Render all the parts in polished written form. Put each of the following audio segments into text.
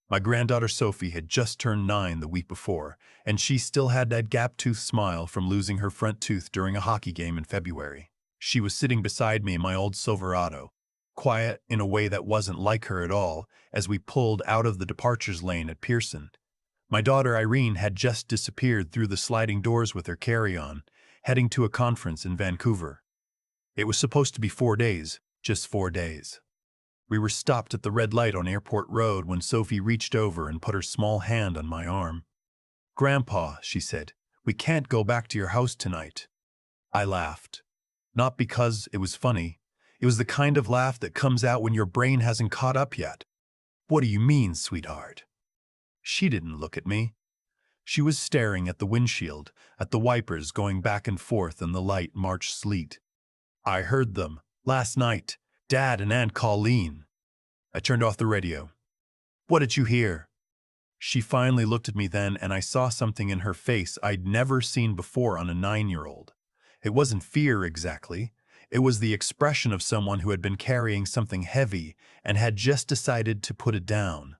My granddaughter Sophie had just turned 9 the week before, and she still had that gap-toothed smile from losing her front tooth during a hockey game in February. She was sitting beside me in my old Silverado, quiet in a way that wasn't like her at all, as we pulled out of the departures lane at Pearson. My daughter Irene had just disappeared through the sliding doors with her carry-on, heading to a conference in Vancouver. It was supposed to be 4 days, just 4 days. We were stopped at the red light on Airport Road when Sophie reached over and put her small hand on my arm. "Grandpa," she said, "we can't go back to your house tonight." I laughed. Not because it was funny. It was the kind of laugh that comes out when your brain hasn't caught up yet. "What do you mean, sweetheart?" She didn't look at me. She was staring at the windshield, at the wipers going back and forth in the light March sleet. "I heard them. Last night. Dad and Aunt Colleen." I turned off the radio. "What did you hear?" She finally looked at me then, and I saw something in her face I'd never seen before on a 9-year-old. It wasn't fear exactly. It was the expression of someone who had been carrying something heavy and had just decided to put it down.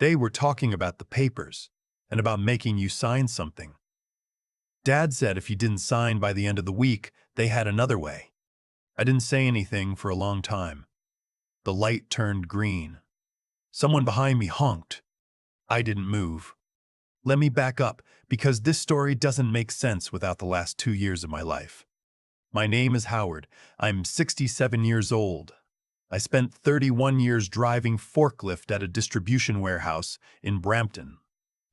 They were talking about the papers and about making you sign something. Dad said if you didn't sign by the end of the week, they had another way. I didn't say anything for a long time. The light turned green. Someone behind me honked. I didn't move. Let me back up, because this story doesn't make sense without the last 2 years of my life. My name is Howard. I'm 67 years old. I spent 31 years driving forklift at a distribution warehouse in Brampton.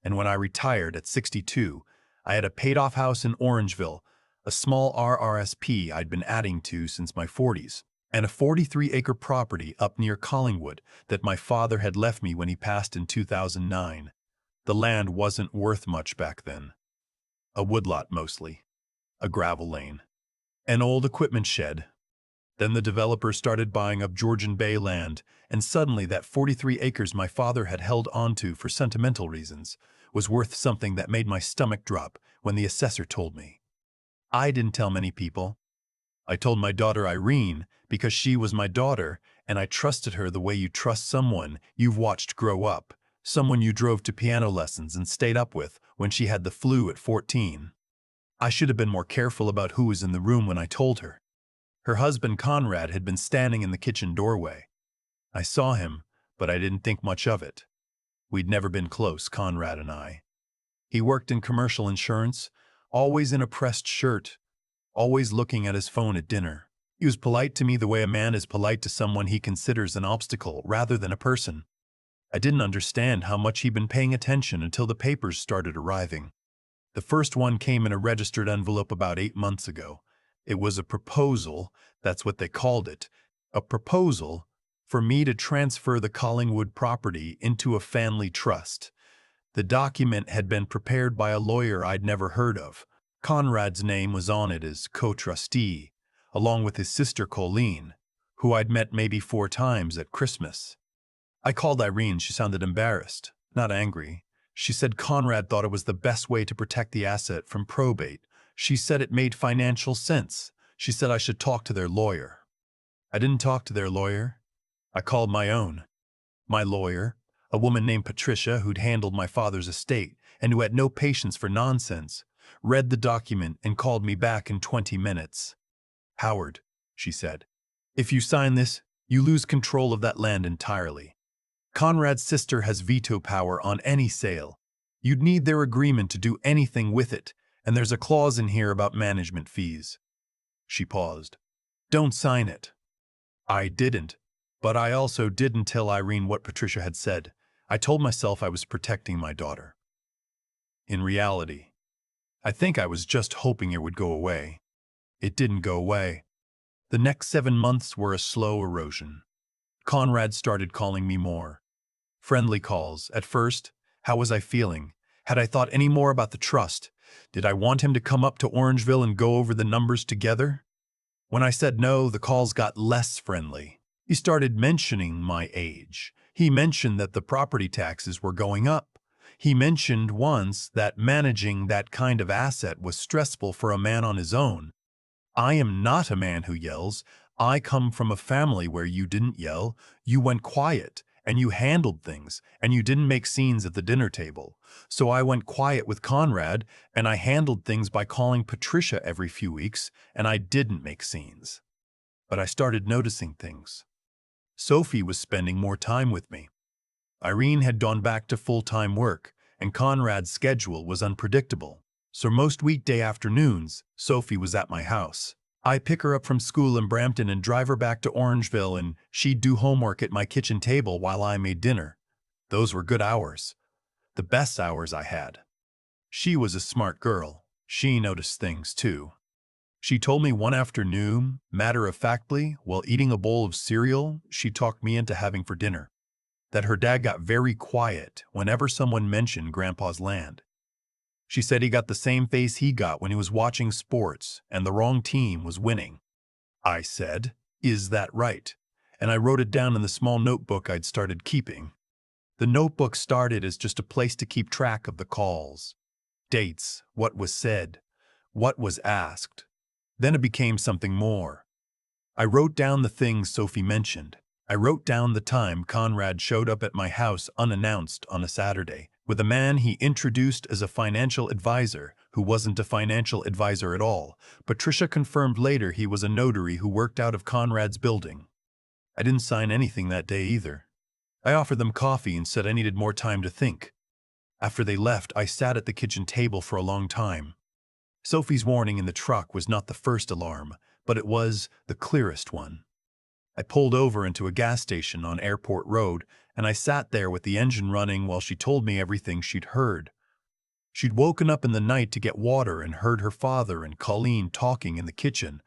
And when I retired at 62, I had a paid-off house in Orangeville, a small RRSP I'd been adding to since my 40s, and a 43-acre property up near Collingwood that my father had left me when he passed in 2009. The land wasn't worth much back then. A woodlot mostly. A gravel lane. An old equipment shed. Then the developer started buying up Georgian Bay land, and suddenly that 43 acres my father had held onto for sentimental reasons was worth something that made my stomach drop when the assessor told me. I didn't tell many people. I told my daughter Irene because she was my daughter, and I trusted her the way you trust someone you've watched grow up, someone you drove to piano lessons and stayed up with when she had the flu at 14. I should have been more careful about who was in the room when I told her. Her husband Conrad had been standing in the kitchen doorway. I saw him, but I didn't think much of it. We'd never been close, Conrad and I. He worked in commercial insurance, always in a pressed shirt, always looking at his phone at dinner. He was polite to me the way a man is polite to someone he considers an obstacle rather than a person. I didn't understand how much he'd been paying attention until the papers started arriving. The first one came in a registered envelope about 8 months ago. It was a proposal, that's what they called it, a proposal for me to transfer the Collingwood property into a family trust. The document had been prepared by a lawyer I'd never heard of. Conrad's name was on it as co-trustee, along with his sister Colleen, who I'd met maybe 4 times at Christmas. I called Irene. She sounded embarrassed, not angry. She said Conrad thought it was the best way to protect the asset from probate. She said it made financial sense. She said I should talk to their lawyer. I didn't talk to their lawyer. I called my own. My lawyer, a woman named Patricia who'd handled my father's estate and who had no patience for nonsense, read the document and called me back in 20 minutes. "Howard," she said, "if you sign this, you lose control of that land entirely. Conrad's sister has veto power on any sale. You'd need their agreement to do anything with it, and there's a clause in here about management fees." She paused. "Don't sign it." I didn't, but I also didn't tell Irene what Patricia had said. I told myself I was protecting my daughter. In reality, I think I was just hoping it would go away. It didn't go away. The next 7 months were a slow erosion. Conrad started calling me more. Friendly calls. At first, how was I feeling? Had I thought any more about the trust? Did I want him to come up to Orangeville and go over the numbers together? When I said no, the calls got less friendly. He started mentioning my age. He mentioned that the property taxes were going up. He mentioned once that managing that kind of asset was stressful for a man on his own. I am not a man who yells. I come from a family where you didn't yell, you went quiet, and you handled things, and you didn't make scenes at the dinner table. So I went quiet with Conrad, and I handled things by calling Patricia every few weeks, and I didn't make scenes. But I started noticing things. Sophie was spending more time with me. Irene had gone back to full-time work, and Conrad's schedule was unpredictable. So most weekday afternoons, Sophie was at my house. I pick her up from school in Brampton and drive her back to Orangeville, and she'd do homework at my kitchen table while I made dinner. Those were good hours. The best hours I had. She was a smart girl. She noticed things too. She told me one afternoon, matter-of-factly, while eating a bowl of cereal she talked me into having for dinner, that her dad got very quiet whenever someone mentioned Grandpa's land. She said he got the same face he got when he was watching sports and the wrong team was winning. I said, "Is that right?" And I wrote it down in the small notebook I'd started keeping. The notebook started as just a place to keep track of the calls, dates, what was said, what was asked. Then it became something more. I wrote down the things Sophie mentioned. I wrote down the time Conrad showed up at my house unannounced on a Saturday with a man he introduced as a financial advisor who wasn't a financial advisor at all. Patricia confirmed later he was a notary who worked out of Conrad's building. I didn't sign anything that day either. I offered them coffee and said I needed more time to think. After they left, I sat at the kitchen table for a long time. Sophie's warning in the truck was not the first alarm, but it was the clearest one. I pulled over into a gas station on Airport Road, and I sat there with the engine running while she told me everything she'd heard. She'd woken up in the night to get water and heard her father and Colleen talking in the kitchen.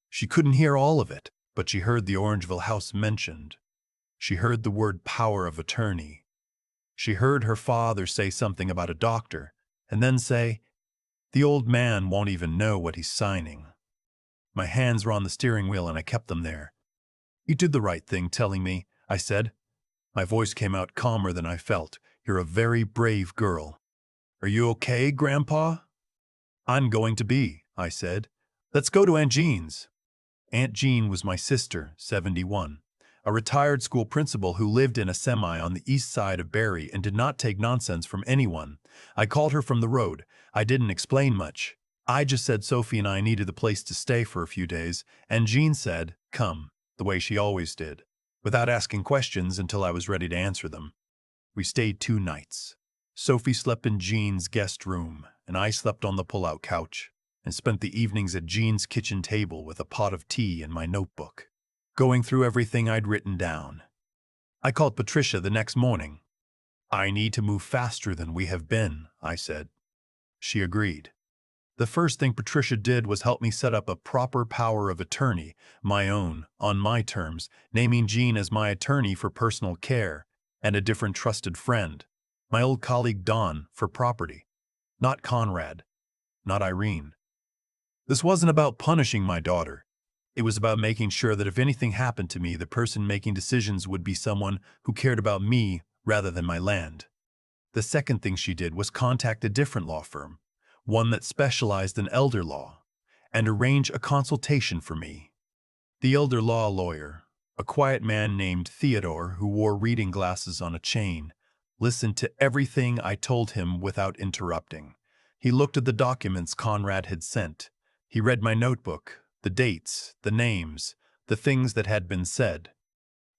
She couldn't hear all of it, but she heard the Orangeville house mentioned. She heard the word power of attorney. She heard her father say something about a doctor, and then say, "The old man won't even know what he's signing." My hands were on the steering wheel and I kept them there. "You did the right thing telling me," I said. My voice came out calmer than I felt. "You're a very brave girl." "Are you okay, Grandpa?" "I'm going to be," I said. "Let's go to Aunt Jean's." Aunt Jean was my sister, 71, a retired school principal who lived in a semi on the east side of Barrie and did not take nonsense from anyone. I called her from the road. I didn't explain much. I just said Sophie and I needed a place to stay for a few days, and Jean said, "Come," the way she always did, without asking questions until I was ready to answer them. We stayed 2 nights. Sophie slept in Jean's guest room, and I slept on the pull-out couch, and spent the evenings at Jean's kitchen table with a pot of tea and my notebook, going through everything I'd written down. I called Patricia the next morning. "I need to move faster than we have been," I said. She agreed. The first thing Patricia did was help me set up a proper power of attorney, my own, on my terms, naming Jean as my attorney for personal care, and a different trusted friend, my old colleague Dawn, for property. Not Conrad, not Irene. This wasn't about punishing my daughter. It was about making sure that if anything happened to me, the person making decisions would be someone who cared about me rather than my land. The second thing she did was contact a different law firm, one that specialized in elder law, and arrange a consultation for me. The elder law lawyer, a quiet man named Theodore who wore reading glasses on a chain, listened to everything I told him without interrupting. He looked at the documents Conrad had sent. He read my notebook, the dates, the names, the things that had been said.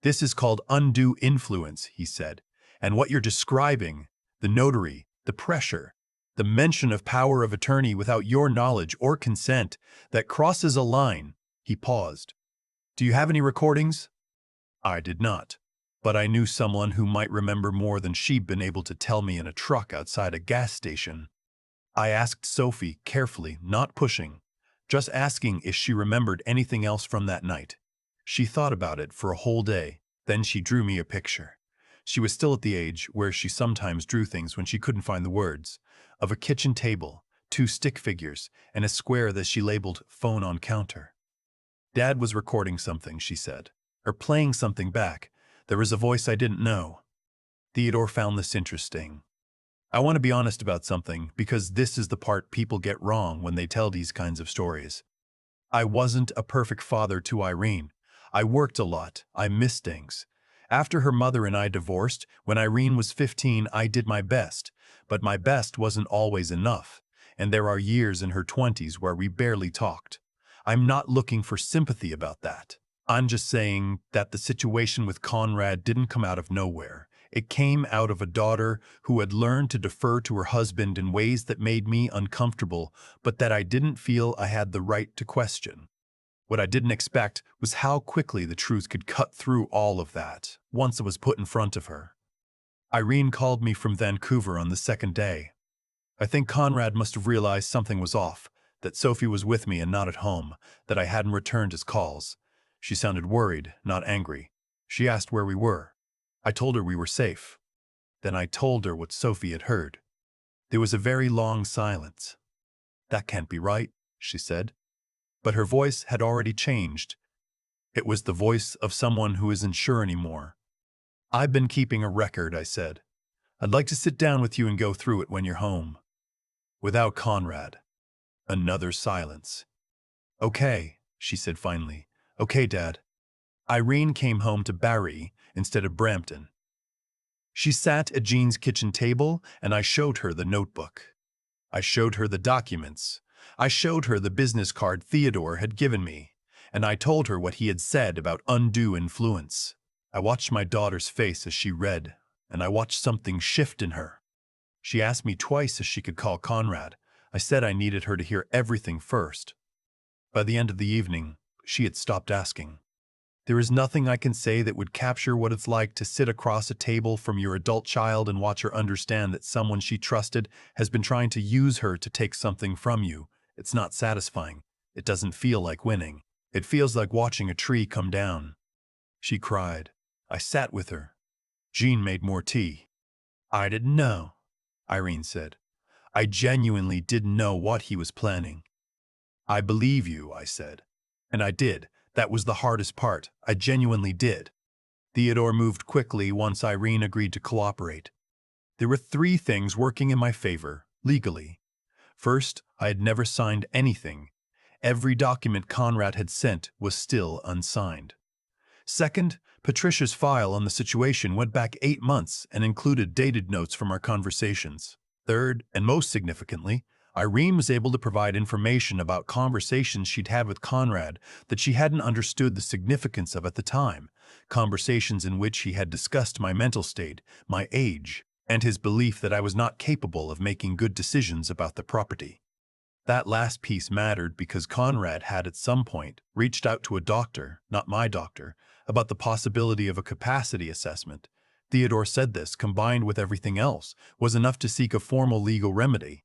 "This is called undue influence," he said, "and what you're describing, the notary, the pressure, the mention of power of attorney without your knowledge or consent, that crosses a line." He paused. "Do you have any recordings?" I did not, but I knew someone who might remember more than she'd been able to tell me in a truck outside a gas station. I asked Sophie carefully, not pushing, just asking if she remembered anything else from that night. She thought about it for a whole day, then she drew me a picture. She was still at the age where she sometimes drew things when she couldn't find the words, of a kitchen table, 2 stick figures, and a square that she labeled "phone on counter." "Dad was recording something," she said, "or playing something back. There was a voice I didn't know." Theodore found this interesting. I want to be honest about something because this is the part people get wrong when they tell these kinds of stories. I wasn't a perfect father to Irene. I worked a lot, I missed things, After her mother and I divorced, when Irene was 15, I did my best, but my best wasn't always enough, and there are years in her 20s where we barely talked. I'm not looking for sympathy about that. I'm just saying that the situation with Conrad didn't come out of nowhere. It came out of a daughter who had learned to defer to her husband in ways that made me uncomfortable, but that I didn't feel I had the right to question. What I didn't expect was how quickly the truth could cut through all of that, once it was put in front of her. Irene called me from Vancouver on the second day. I think Conrad must have realized something was off, that Sophie was with me and not at home, that I hadn't returned his calls. She sounded worried, not angry. She asked where we were. I told her we were safe. Then I told her what Sophie had heard. There was a very long silence. "That can't be right," she said. But her voice had already changed. It was the voice of someone who isn't sure anymore. "I've been keeping a record," I said. "I'd like to sit down with you and go through it when you're home." Without Conrad. Another silence. "Okay," she said finally. "Okay, Dad." Irene came home to Barrie instead of Brampton. She sat at Jean's kitchen table, and I showed her the notebook. I showed her the documents. I showed her the business card Theodore had given me, and I told her what he had said about undue influence. I watched my daughter's face as she read, and I watched something shift in her. She asked me twice if she could call Conrad. I said I needed her to hear everything first. By the end of the evening, she had stopped asking. There is nothing I can say that would capture what it's like to sit across a table from your adult child and watch her understand that someone she trusted has been trying to use her to take something from you. It's not satisfying. It doesn't feel like winning. It feels like watching a tree come down. She cried. I sat with her. Jean made more tea. "I didn't know," Irene said. "I genuinely didn't know what he was planning." "I believe you," I said. And I did. That was the hardest part. I genuinely did. Theodore moved quickly once Irene agreed to cooperate. There were 3 things working in my favor, legally. First, I had never signed anything. Every document Conrad had sent was still unsigned. Second, Patricia's file on the situation went back 8 months and included dated notes from our conversations. Third, and most significantly, Irene was able to provide information about conversations she'd had with Conrad that she hadn't understood the significance of at the time, conversations in which he had discussed my mental state, my age, and his belief that I was not capable of making good decisions about the property. That last piece mattered because Conrad had at some point reached out to a doctor, not my doctor, about the possibility of a capacity assessment. Theodore said this, combined with everything else, was enough to seek a formal legal remedy.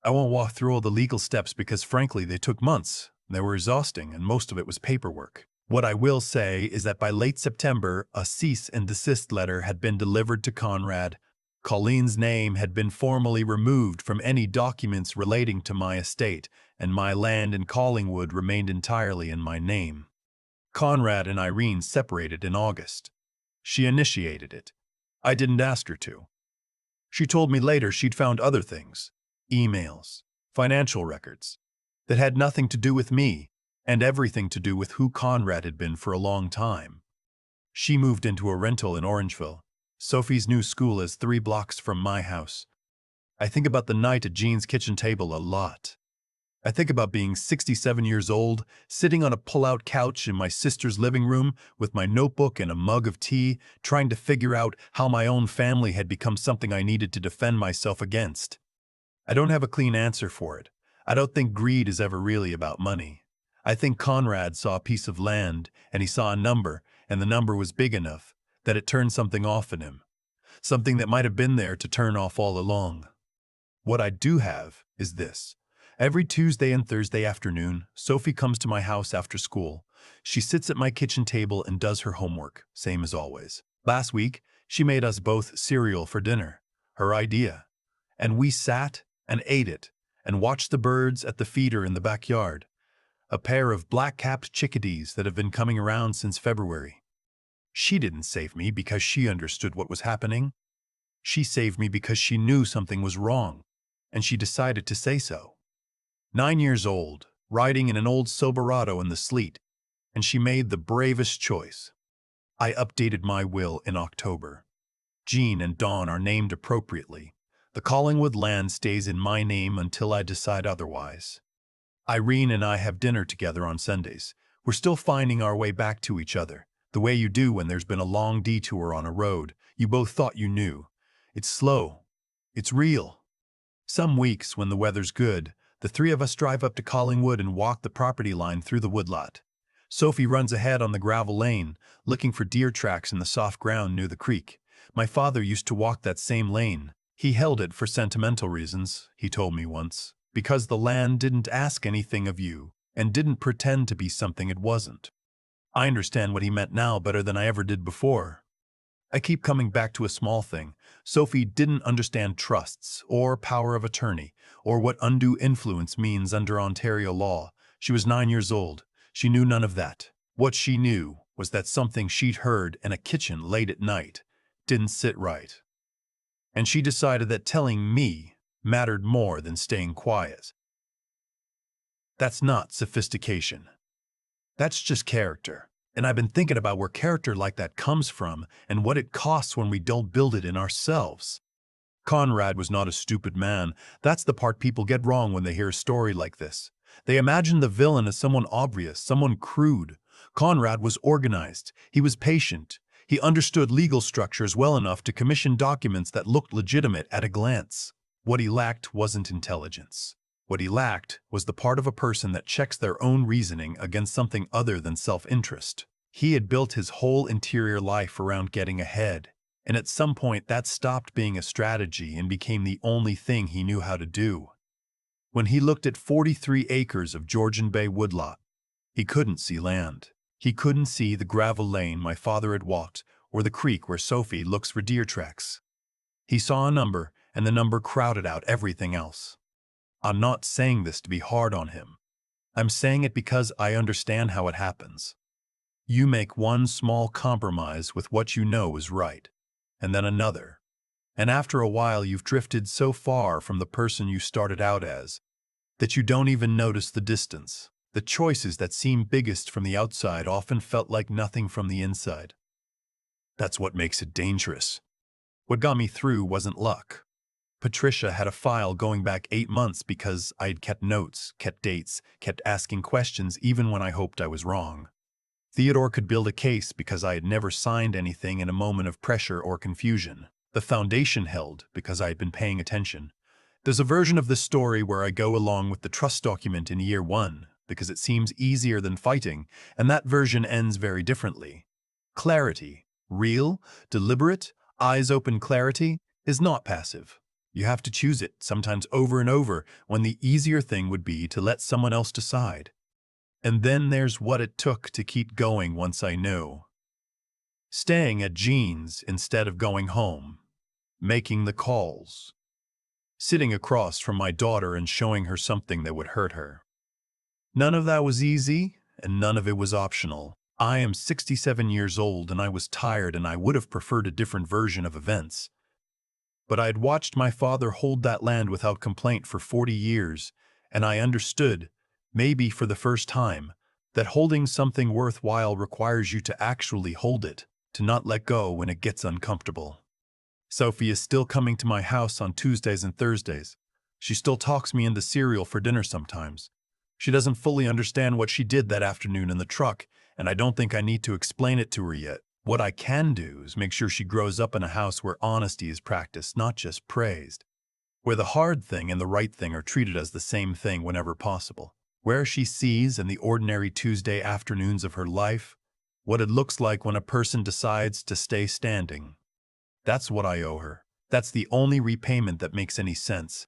I won't walk through all the legal steps because, frankly, they took months. They were exhausting, and most of it was paperwork. What I will say is that by late September, a cease and desist letter had been delivered to Conrad. Colleen's name had been formally removed from any documents relating to my estate, and my land in Collingwood remained entirely in my name. Conrad and Irene separated in August. She initiated it. I didn't ask her to. She told me later she'd found other things. Emails, financial records, that had nothing to do with me and everything to do with who Conrad had been for a long time. She moved into a rental in Orangeville. Sophie's new school is 3 blocks from my house. I think about the night at Jean's kitchen table a lot. I think about being 67 years old, sitting on a pull-out couch in my sister's living room with my notebook and a mug of tea, trying to figure out how my own family had become something I needed to defend myself against. I don't have a clean answer for it. I don't think greed is ever really about money. I think Conrad saw a piece of land, and he saw a number, and the number was big enough that it turned something off in him. Something that might have been there to turn off all along. What I do have is this. Every Tuesday and Thursday afternoon, Sophie comes to my house after school. She sits at my kitchen table and does her homework, same as always. Last week, she made us both cereal for dinner. Her idea. And we sat and ate it, and watched the birds at the feeder in the backyard, a pair of black-capped chickadees that have been coming around since February. She didn't save me because she understood what was happening. She saved me because she knew something was wrong, and she decided to say so. 9 years old, riding in an old Silverado in the sleet, and she made the bravest choice. I updated my will in October. Jean and Dawn are named appropriately. The Collingwood land stays in my name until I decide otherwise. Irene and I have dinner together on Sundays. We're still finding our way back to each other, the way you do when there's been a long detour on a road you both thought you knew. It's slow. It's real. Some weeks, when the weather's good, the three of us drive up to Collingwood and walk the property line through the woodlot. Sophie runs ahead on the gravel lane, looking for deer tracks in the soft ground near the creek. My father used to walk that same lane. He held it for sentimental reasons, he told me once, because the land didn't ask anything of you and didn't pretend to be something it wasn't. I understand what he meant now better than I ever did before. I keep coming back to a small thing. Sophie didn't understand trusts or power of attorney or what undue influence means under Ontario law. She was 9 years old. She knew none of that. What she knew was that something she'd heard in a kitchen late at night didn't sit right. And she decided that telling me mattered more than staying quiet. That's not sophistication. That's just character. And I've been thinking about where character like that comes from and what it costs when we don't build it in ourselves. Conrad was not a stupid man. That's the part people get wrong when they hear a story like this. They imagine the villain as someone obvious, someone crude. Conrad was organized. He was patient. He understood legal structures well enough to commission documents that looked legitimate at a glance. What he lacked wasn't intelligence. What he lacked was the part of a person that checks their own reasoning against something other than self-interest. He had built his whole interior life around getting ahead, and at some point that stopped being a strategy and became the only thing he knew how to do. When he looked at 43 acres of Georgian Bay woodlot, he couldn't see land. He couldn't see the gravel lane my father had walked or the creek where Sophie looks for deer tracks. He saw a number, and the number crowded out everything else. I'm not saying this to be hard on him. I'm saying it because I understand how it happens. You make one small compromise with what you know is right, and then another. And after a while you've drifted so far from the person you started out as that you don't even notice the distance. The choices that seem biggest from the outside often felt like nothing from the inside. That's what makes it dangerous. What got me through wasn't luck. Patricia had a file going back 8 months because I had kept notes, kept dates, kept asking questions even when I hoped I was wrong. Theodore could build a case because I had never signed anything in a moment of pressure or confusion. The foundation held because I had been paying attention. There's a version of this story where I go along with the trust document in year 1 because it seems easier than fighting, and that version ends very differently. Clarity, real, deliberate, eyes-open clarity, is not passive. You have to choose it, sometimes over and over, when the easier thing would be to let someone else decide. And then there's what it took to keep going once I knew. Staying at Jean's instead of going home. Making the calls. Sitting across from my daughter and showing her something that would hurt her. None of that was easy, and none of it was optional. I am 67 years old and I was tired and I would have preferred a different version of events. But I had watched my father hold that land without complaint for 40 years, and I understood, maybe for the first time, that holding something worthwhile requires you to actually hold it, to not let go when it gets uncomfortable. Sophie is still coming to my house on Tuesdays and Thursdays. She still talks me into cereal for dinner sometimes. She doesn't fully understand what she did that afternoon in the truck, and I don't think I need to explain it to her yet. What I can do is make sure she grows up in a house where honesty is practiced, not just praised. Where the hard thing and the right thing are treated as the same thing whenever possible. Where she sees in the ordinary Tuesday afternoons of her life what it looks like when a person decides to stay standing. That's what I owe her. That's the only repayment that makes any sense.